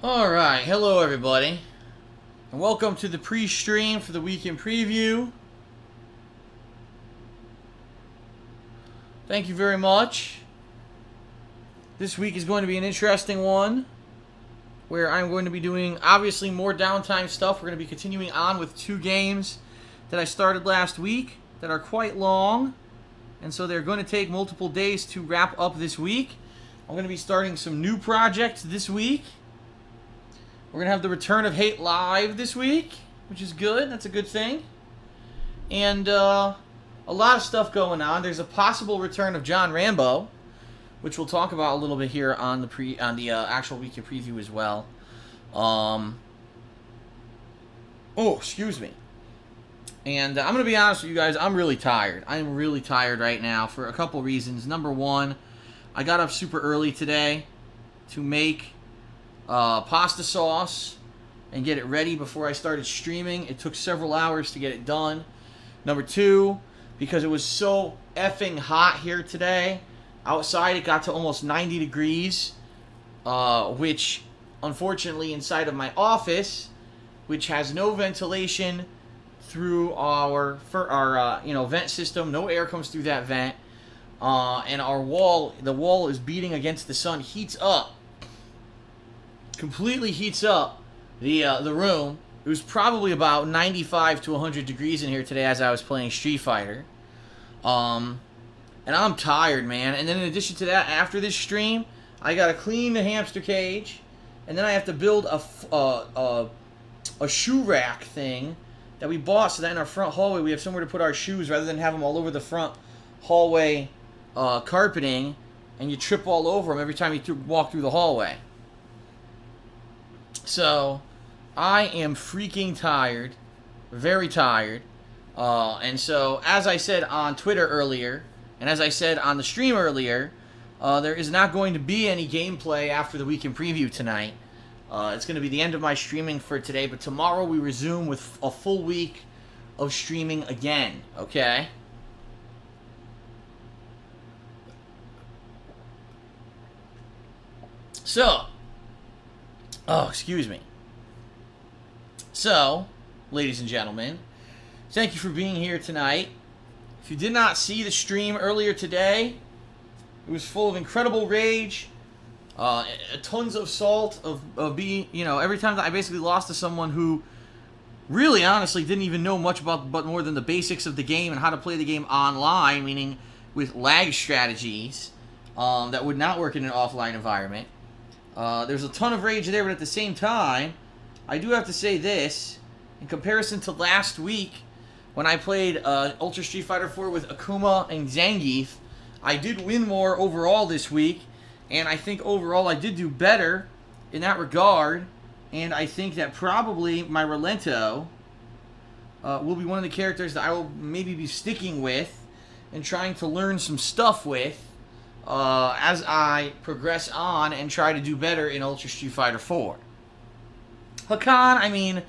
Alright, hello everybody, and welcome to the pre-stream for the weekend preview. Thank you very much. This week is going to be an interesting one, where I'm going to be doing, obviously, more downtime stuff. We're going to be continuing on with 2 games that I started last week that are quite long, and so they're going to take multiple days to wrap up this week. I'm going to be starting some new projects this week. We're going to have the return of Hate Live this week, which is good. That's a good thing. And a lot of stuff going on. There's a possible return of John Rambo, which we'll talk about a little bit here on the actual weekend preview as well. Excuse me. And I'm going to be honest with you guys, I'm really tired. I'm really tired right now for a couple reasons. Number one, I got up super early today to make pasta sauce and get it ready before I started streaming. It took several hours to get it done. Number two, because it was so effing hot here today. Outside it got to almost 90 degrees, which unfortunately inside of my office, which has no ventilation through our vent system, no air comes through that vent, and the wall is beating against the sun, heats up. Completely heats up the room. It was probably about 95 to 100 degrees in here today as I was playing Street Fighter. And I'm tired, man. And then in addition to that, after this stream, I gotta clean the hamster cage, and then I have to build a shoe rack thing that we bought so that in our front hallway we have somewhere to put our shoes rather than have them all over the front hallway carpeting, and you trip all over them every time you walk through the hallway. So, I am freaking tired, very tired, and so, as I said on Twitter earlier, and as I said on the stream earlier, there is not going to be any gameplay after the weekend preview tonight. It's going to be the end of my streaming for today, but tomorrow we resume with a full week of streaming again, okay? So, excuse me. So, ladies and gentlemen, thank you for being here tonight. If you did not see the stream earlier today, it was full of incredible rage, tons of salt, of being, every time that I basically lost to someone who really, honestly, didn't even know much but more than the basics of the game and how to play the game online, meaning with lag strategies that would not work in an offline environment. There's a ton of rage there, but at the same time, I do have to say this. In comparison to last week, when I played Ultra Street Fighter 4 with Akuma and Zangief, I did win more overall this week, and I think overall I did do better in that regard, and I think that probably my Rolento will be one of the characters that I will maybe be sticking with and trying to learn some stuff with as I progress on and try to do better in Ultra Street Fighter 4. Hakan, I mean,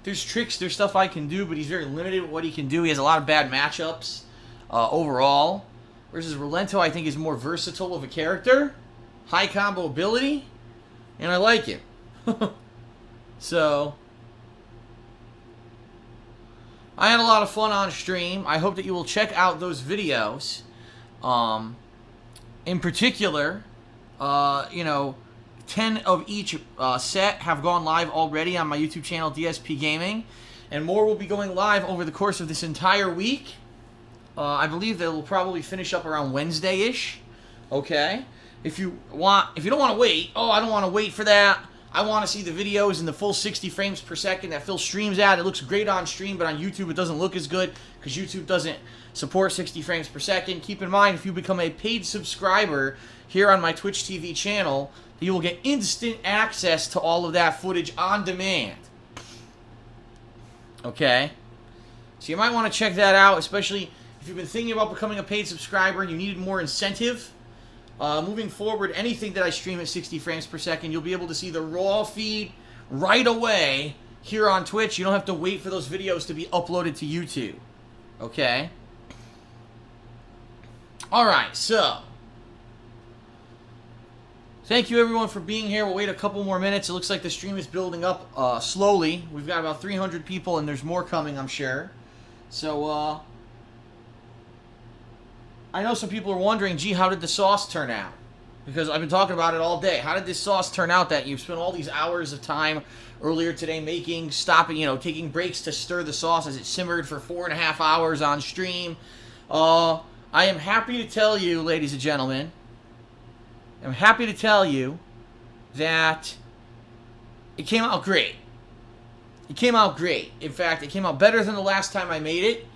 there's tricks, there's stuff I can do, but he's very limited with what he can do. He has a lot of bad matchups overall. Versus Rolento, I think, is more versatile of a character. High combo ability. And I like him. So, I had a lot of fun on stream. I hope that you will check out those videos. In particular, 10 of each set have gone live already on my YouTube channel, DSP Gaming. And more will be going live over the course of this entire week. I believe they will probably finish up around Wednesday-ish. Okay? If you don't want to wait, I don't want to wait for that. I want to see the videos in the full 60 frames per second that Phil streams at. It looks great on stream, but on YouTube it doesn't look as good because YouTube doesn't support 60 frames per second. Keep in mind, if you become a paid subscriber here on my Twitch TV channel, you will get instant access to all of that footage on demand. Okay? So you might want to check that out, especially if you've been thinking about becoming a paid subscriber and you needed more incentive. Moving forward, anything that I stream at 60 frames per second, you'll be able to see the raw feed right away here on Twitch. You don't have to wait for those videos to be uploaded to YouTube. Okay? Alright, so Thank you, everyone, for being here. We'll wait a couple more minutes. It looks like the stream is building up slowly. We've got about 300 people, and there's more coming, I'm sure. So, I know some people are wondering, gee, how did the sauce turn out? Because I've been talking about it all day. How did this sauce turn out that you've spent all these hours of time earlier today making, stopping, taking breaks to stir the sauce as it simmered for 4.5 hours on stream? I am happy to tell you, ladies and gentlemen, I'm happy to tell you that it came out great. It came out great. In fact, it came out better than the last time I made it.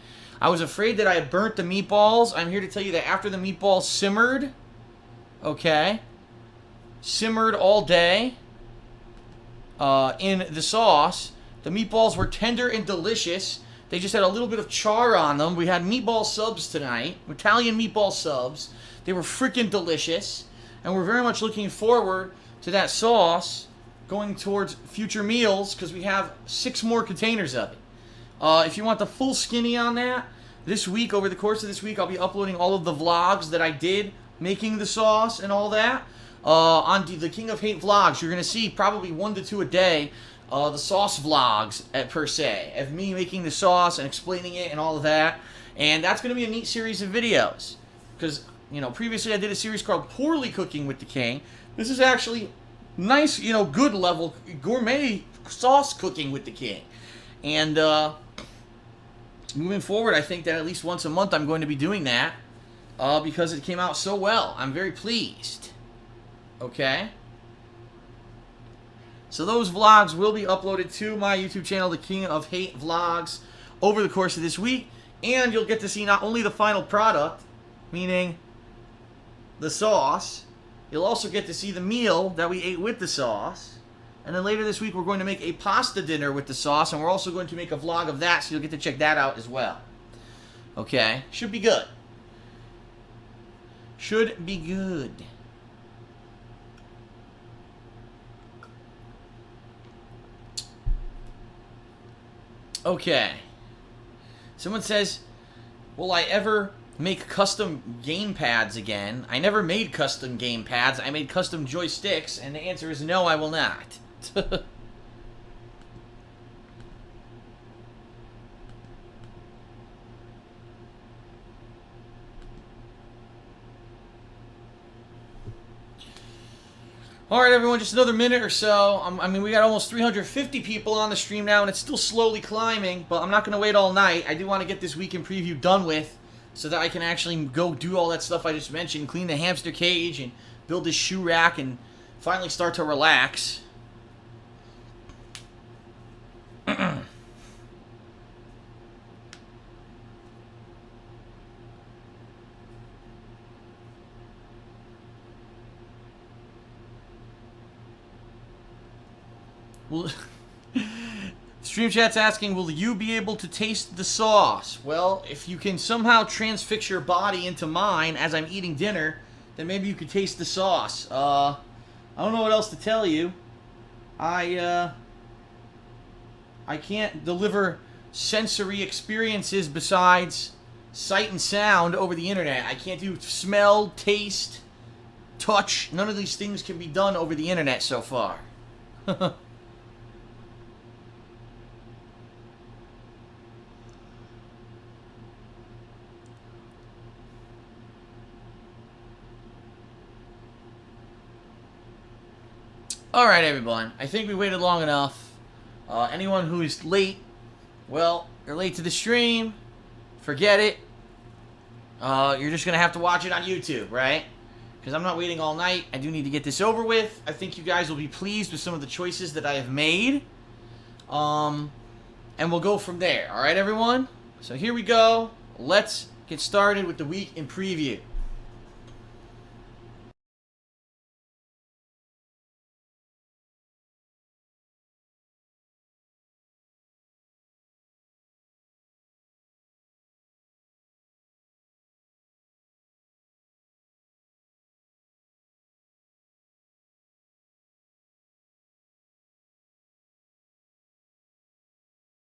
I was afraid that I had burnt the meatballs. I'm here to tell you that after the meatballs simmered, simmered all day in the sauce, the meatballs were tender and delicious. They just had a little bit of char on them. We had meatball subs tonight, Italian meatball subs. They were freaking delicious. And we're very much looking forward to that sauce going towards future meals because we have 6 more containers of it. If you want the full skinny on that, this week, over the course of this week, I'll be uploading all of the vlogs that I did making the sauce and all that on the King of Hate vlogs. You're going to see probably 1 to 2 a day, the sauce vlogs per se, of me making the sauce and explaining it and all of that. And that's going to be a neat series of videos because previously I did a series called Poorly Cooking with the King. This is actually nice, good level gourmet sauce cooking with the King. And moving forward, I think that at least once a month I'm going to be doing that because it came out so well. I'm very pleased. Okay? So those vlogs will be uploaded to my YouTube channel, The King of Hate Vlogs, over the course of this week. And you'll get to see not only the final product, meaning the sauce, you'll also get to see the meal that we ate with the sauce. And then later this week we're going to make a pasta dinner with the sauce, and we're also going to make a vlog of that, so you'll get to check that out as well. Okay? Should be good. Should be good. Okay. Someone says, will I ever make custom game pads again? I never made custom game pads. I made custom joysticks, and the answer is no, I will not. Alright, everyone, just another minute or so. I mean, we got almost 350 people on the stream now, and it's still slowly climbing, but I'm not going to wait all night. I do want to get this weekend preview done with so that I can actually go do all that stuff I just mentioned, clean the hamster cage, and build this shoe rack, and finally start to relax. Well, Stream Chat's asking, will you be able to taste the sauce? Well, if you can somehow transfix your body into mine as I'm eating dinner, then maybe you could taste the sauce. I don't know what else to tell you. I can't deliver sensory experiences besides sight and sound over the internet. I can't do smell, taste, touch. None of these things can be done over the internet so far. Alright, everyone. I think we waited long enough. Anyone who is late, well, you're late to the stream. Forget it. You're just going to have to watch it on YouTube, right? Because I'm not waiting all night. I do need to get this over with. I think you guys will be pleased with some of the choices that I have made. And we'll go from there. Alright, everyone? So here we go. Let's get started with the week in preview.